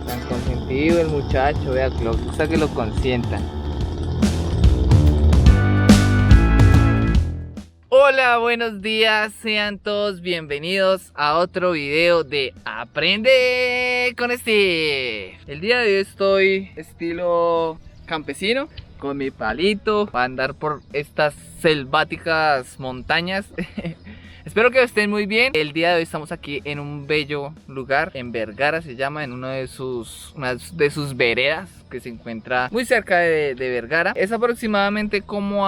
Tan consentido el muchacho, vea, que le gusta que lo consientan. Hola, buenos días, sean todos bienvenidos a otro video de Aprende con Steve. El día de hoy estoy estilo campesino, con mi palito para andar por estas selváticas montañas. Espero que estén muy bien. El día de hoy estamos aquí en un bello lugar, en Vergara se llama, en una de sus veredas que se encuentra muy cerca de Vergara. Es aproximadamente como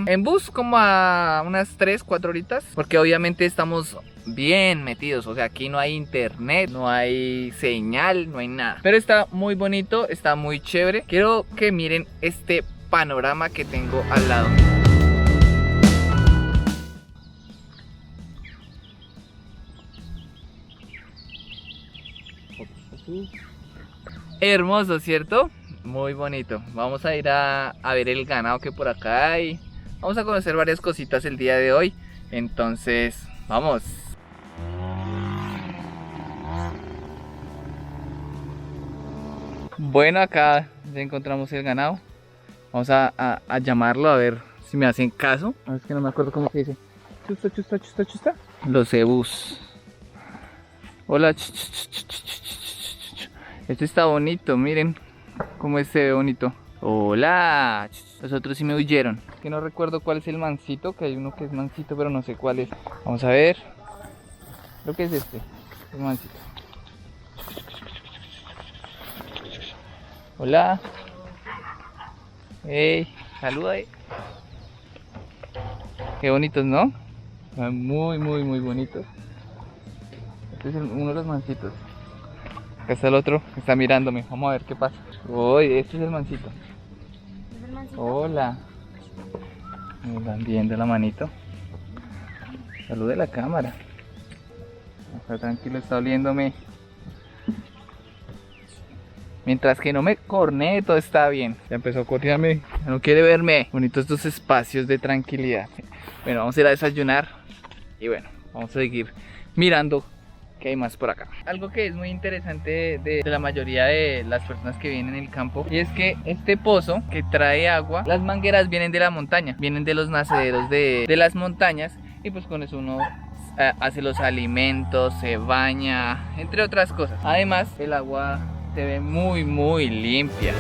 en bus, como a unas 3-4 horitas, porque obviamente estamos bien metidos, o sea, aquí no hay internet, no hay señal, no hay nada, pero está muy bonito, está muy chévere. Quiero que miren este panorama que tengo al lado. Hermoso, ¿cierto? Muy bonito. Vamos a ir a ver el ganado que por acá hay. Vamos a conocer varias cositas el día de hoy. Entonces, vamos. Bueno, acá ya encontramos el ganado. Vamos a llamarlo a ver si me hacen caso. Es que no me acuerdo cómo se dice. Chusta, chusta, chusta, chusta. Los cebús. Hola. Esto está bonito, miren cómo se ve bonito. Hola. Los otros sí me huyeron. Que no recuerdo cuál es el mansito, que hay uno que es mansito, pero no sé cuál es. Vamos a ver. Creo que es este, el mansito. Hola. Hey, saluda. Qué bonitos, ¿no? Muy, muy, muy bonitos. Este es uno de los mansitos. Acá está el otro, que está mirándome. Vamos a ver qué pasa. Uy, este es el mansito. ¿Es el mansito? Hola. Me están viendo la manito. Salude a la cámara. Está tranquilo, está oliéndome. Mientras que no me cornee, todo está bien. Ya empezó a cornearme, ya no quiere verme. Bonitos estos espacios de tranquilidad. Bueno, vamos a ir a desayunar. Y bueno, vamos a seguir mirando qué hay más por acá. Algo que es muy interesante de la mayoría de las personas que vienen en el campo, y es que este pozo que trae agua, las mangueras vienen de la montaña, vienen de los nacederos de las montañas, y pues con eso uno hace los alimentos, se baña, entre otras cosas. Además, el agua se ve muy, muy limpia.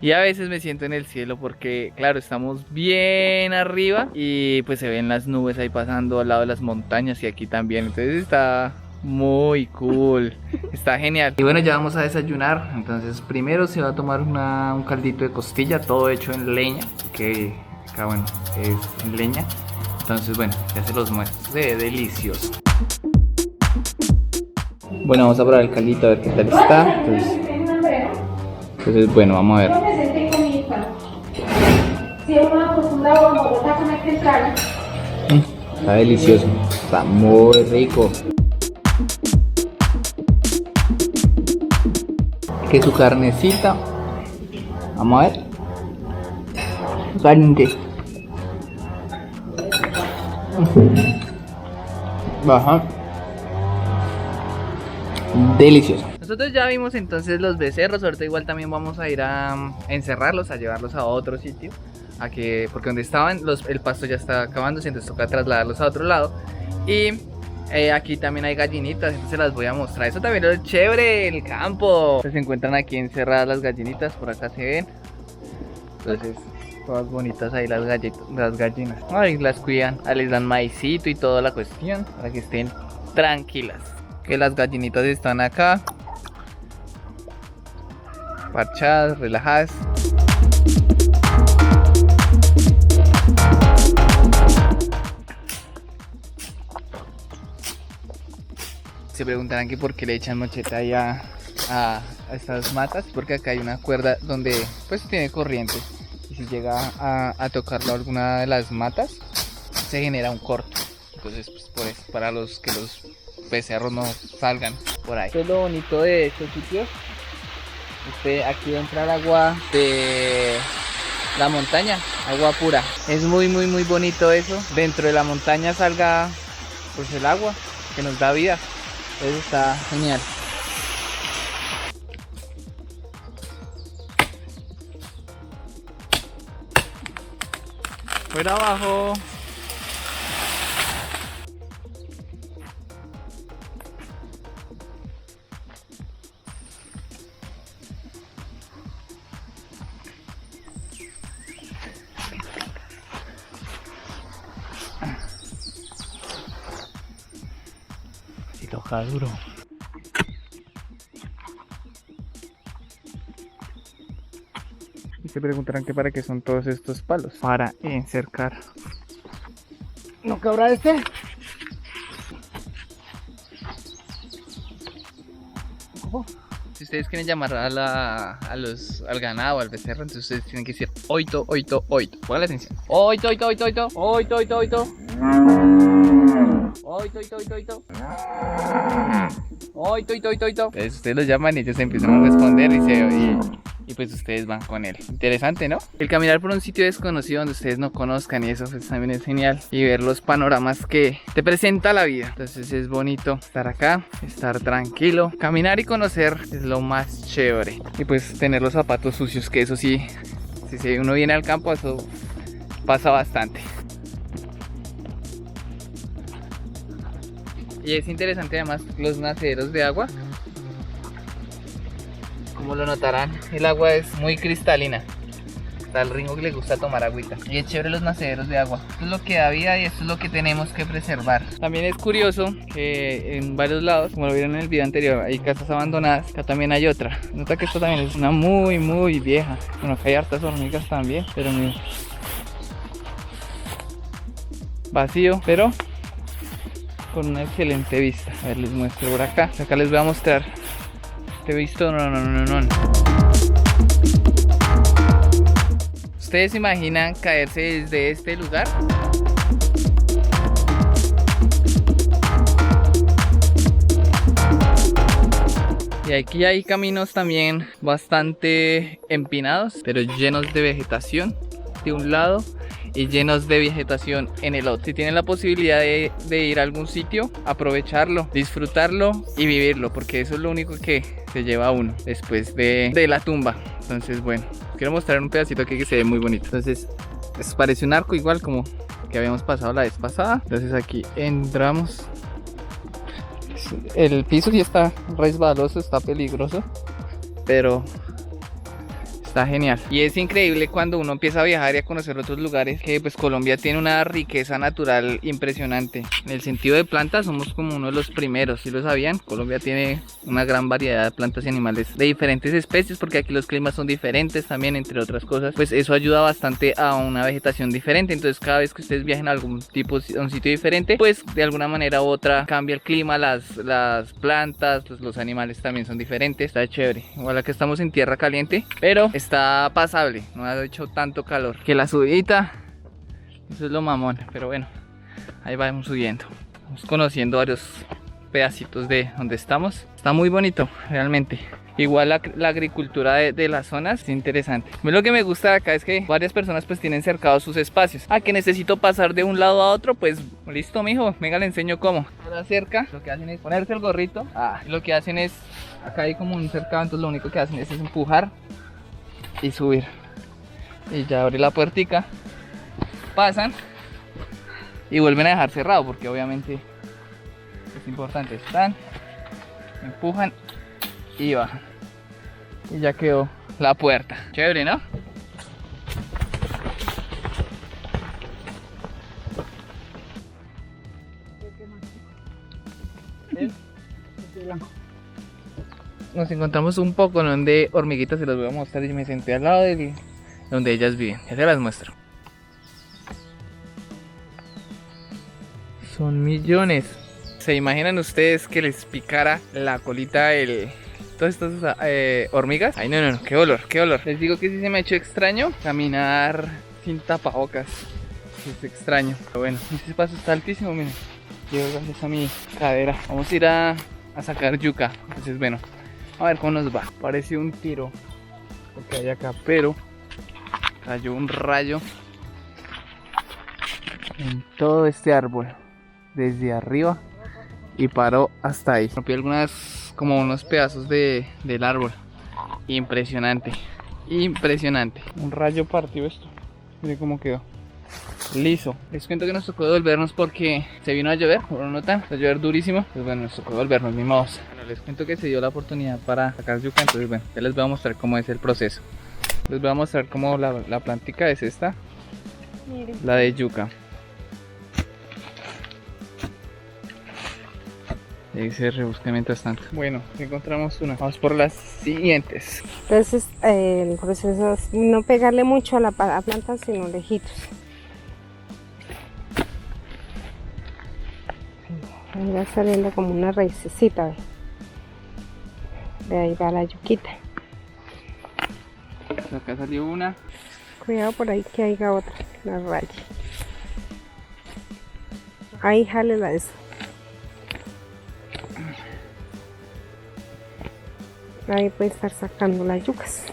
Y a veces me siento en el cielo porque, claro, estamos bien arriba y pues se ven las nubes ahí pasando al lado de las montañas y aquí también. Entonces está muy cool, está genial. Y bueno, ya vamos a desayunar. Entonces primero se va a tomar un caldito de costilla, todo hecho en leña, que acá bueno, es en leña. Entonces bueno, ya se los muestro, se ve delicioso. Bueno, vamos a probar el caldito a ver qué tal está. Entonces bueno, vamos a ver. Está delicioso, está muy rico. Que su carnecita, vamos a ver. Caliente. Baja. Delicioso. Nosotros ya vimos entonces los becerros. Ahorita igual también vamos a ir a encerrarlos, a llevarlos a otro sitio, porque donde estaban el pasto ya está acabándose, entonces toca trasladarlos a otro lado. Y aquí también hay gallinitas, entonces las voy a mostrar. Eso también es chévere, el campo. Se encuentran aquí encerradas las gallinitas, por acá se ven. Entonces todas bonitas ahí las gallinas. Ahí las cuidan, les dan maicito y toda la cuestión para que estén tranquilas. Que las gallinitas están acá parchadas, relajadas. Se preguntarán que por qué le echan mocheta ahí a estas matas, porque acá hay una cuerda donde pues tiene corriente y si llega a tocarlo alguna de las matas se genera un corto. Entonces pues por eso, para que los becerros no salgan por ahí. Esto es lo bonito de estos sitios. Aquí entra el agua de la montaña, agua pura. Es muy bonito eso. Dentro de la montaña salga pues el agua que nos da vida. Eso está genial. Fuera abajo. Si toca duro. Y se preguntarán que para qué son todos estos palos. Para encercar. ¿No cabrá este? Si ustedes quieren llamar al ganado, al becerro, entonces ustedes tienen que decir oito, oito, oito. Pongan la atención. Oito, oito, oito, oito. Oito, oito, oito. Oito, oito, oito, oito. Oito, oito, oito, oito. Entonces ustedes los llaman y ellos empiezan a responder y pues ustedes van con él. Interesante, ¿no? El caminar por un sitio desconocido donde ustedes no conozcan y eso pues también es genial. Y ver los panoramas que te presenta la vida. Entonces es bonito estar acá, estar tranquilo. Caminar y conocer es lo más chévere. Y pues tener los zapatos sucios, que eso sí, si uno viene al campo, eso pasa bastante. Y es interesante además los nacederos de agua. Como lo notarán, el agua es muy cristalina. Está el Ringo que le gusta tomar agüita. Y es chévere los nacederos de agua. Esto es lo que da vida y esto es lo que tenemos que preservar. También es curioso que en varios lados, como lo vieron en el video anterior, hay casas abandonadas. Acá también hay otra. Nota que esto también es una muy vieja. Bueno, acá hay hartas hormigas también, pero miren. Vacío, pero con una excelente vista. A ver, les muestro por acá. Acá les voy a mostrar. ¿Te he visto? No. ¿Ustedes se imaginan caerse desde este lugar? Y aquí hay caminos también bastante empinados, pero llenos de vegetación de un lado y llenos de vegetación en el otro. Si tienen la posibilidad de ir a algún sitio, aprovecharlo, disfrutarlo y vivirlo, porque eso es lo único que se lleva a uno después de la tumba. Entonces, bueno, quiero mostrar un pedacito aquí que se ve muy bonito. Entonces, parece un arco igual como que habíamos pasado la vez pasada. Entonces aquí entramos. El piso sí está resbaloso, está peligroso, pero está genial. Y es increíble cuando uno empieza a viajar y a conocer otros lugares, que pues Colombia tiene una riqueza natural impresionante. En el sentido de plantas somos como uno de los primeros, si lo sabían. Colombia tiene una gran variedad de plantas y animales de diferentes especies, porque aquí los climas son diferentes también, entre otras cosas. Pues eso ayuda bastante a una vegetación diferente. Entonces cada vez que ustedes viajen a algún tipo, a un sitio diferente, pues de alguna manera u otra cambia el clima, las plantas, los animales también son diferentes. Está chévere. Igual que estamos en tierra caliente, pero está pasable, no ha hecho tanto calor. Que la subidita, eso es lo mamón, pero bueno, ahí vamos subiendo. Vamos conociendo varios pedacitos de donde estamos. Está muy bonito, realmente. Igual la agricultura de las zonas es interesante. Lo que me gusta de acá es que varias personas pues tienen cercados sus espacios. Que necesito pasar de un lado a otro, pues listo mijo, venga le enseño cómo. Ahora cerca, lo que hacen es ponerse el gorrito. Y lo que hacen es, acá hay como un cercado, entonces lo único que hacen es empujar y subir. Y ya abre la puertica, pasan y vuelven a dejar cerrado, porque obviamente es importante. Están, empujan y bajan. Y ya quedó la puerta. Chévere, ¿no? Nos encontramos un poco de hormiguitas, se las voy a mostrar. Y me senté al lado de donde ellas viven. Ya se las muestro. Son millones. ¿Se imaginan ustedes que les picara la colita todas estas hormigas? Ay, no, qué olor. Les digo que sí se me ha hecho extraño caminar sin tapabocas. Es extraño. Pero bueno, este paso está altísimo, miren. Llego gracias a mi cadera. Vamos a ir a sacar yuca. Entonces, bueno, a ver cómo nos va. Parece un tiro lo que hay acá, pero cayó un rayo en todo este árbol, desde arriba y paró hasta ahí. Rompió algunas, como unos pedazos del árbol. Impresionante, impresionante. Un rayo partió esto. Miren cómo quedó. Liso. Les cuento que nos tocó devolvernos porque se vino a llover, o no tan, a llover durísimo. Pues bueno, nos tocó devolvernos, ni modos. Bueno, les cuento que se dio la oportunidad para sacar yuca, entonces bueno, ya les voy a mostrar cómo es el proceso. Les voy a mostrar cómo la plántica es esta. Miren. La de yuca. Ahí se rebusca mientras tanto. Bueno, encontramos una. Vamos por las siguientes. Entonces el proceso es no pegarle mucho a la planta, sino lejitos. Ahí va saliendo como una raicecita. De ahí va la yuquita. Acá salió una. Cuidado por ahí que haya otra, la raya. Ahí jale la esa. Ahí puede estar sacando las yucas.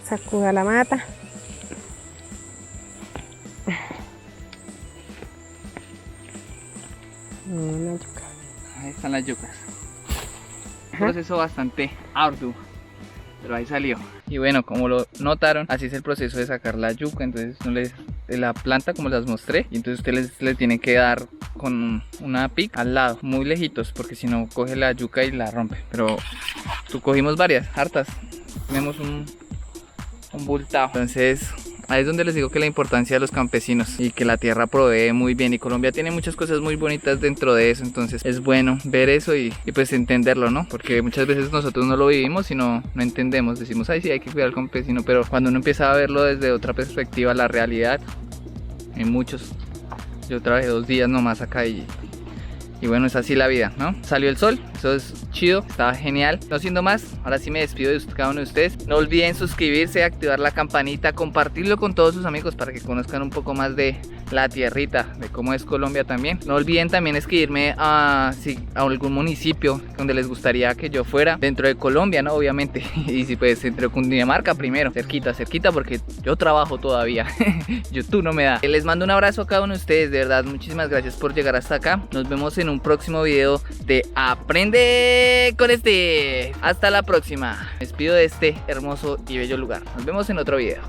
Sacuda la mata. Una yuca. Ahí están las yucas. Un proceso bastante arduo, pero ahí salió. Y bueno, como lo notaron, así es el proceso de sacar la yuca. Entonces la planta, como las mostré, y entonces ustedes le tienen que dar con una pick al lado, muy lejitos, porque si no coge la yuca y la rompe. Pero tú cogimos varias, hartas. Tenemos un bultado. Entonces ahí es donde les digo que la importancia de los campesinos y que la tierra provee muy bien, y Colombia tiene muchas cosas muy bonitas dentro de eso. Entonces es bueno ver eso y pues entenderlo, ¿no? Porque muchas veces nosotros no lo vivimos y no entendemos. Decimos, ay, sí, hay que cuidar al campesino, pero cuando uno empieza a verlo desde otra perspectiva, la realidad, en muchos, yo trabajé 2 días nomás acá y bueno, es así la vida, ¿no? Salió el sol, eso es chido, estaba genial. No siendo más, ahora sí me despido de cada uno de ustedes. No olviden suscribirse, activar la campanita, compartirlo con todos sus amigos para que conozcan un poco más de la tierrita, de cómo es Colombia también. No olviden también escribirme a algún municipio donde les gustaría que yo fuera, dentro de Colombia, ¿no? Obviamente. Y si pues entre Cundinamarca primero, cerquita, porque yo trabajo todavía. YouTube no me da. Les mando un abrazo a cada uno de ustedes, de verdad, muchísimas gracias por llegar hasta acá. Nos vemos en un próximo video de Aprende con Hasta la próxima. Me despido de este hermoso y bello lugar. Nos vemos en otro video.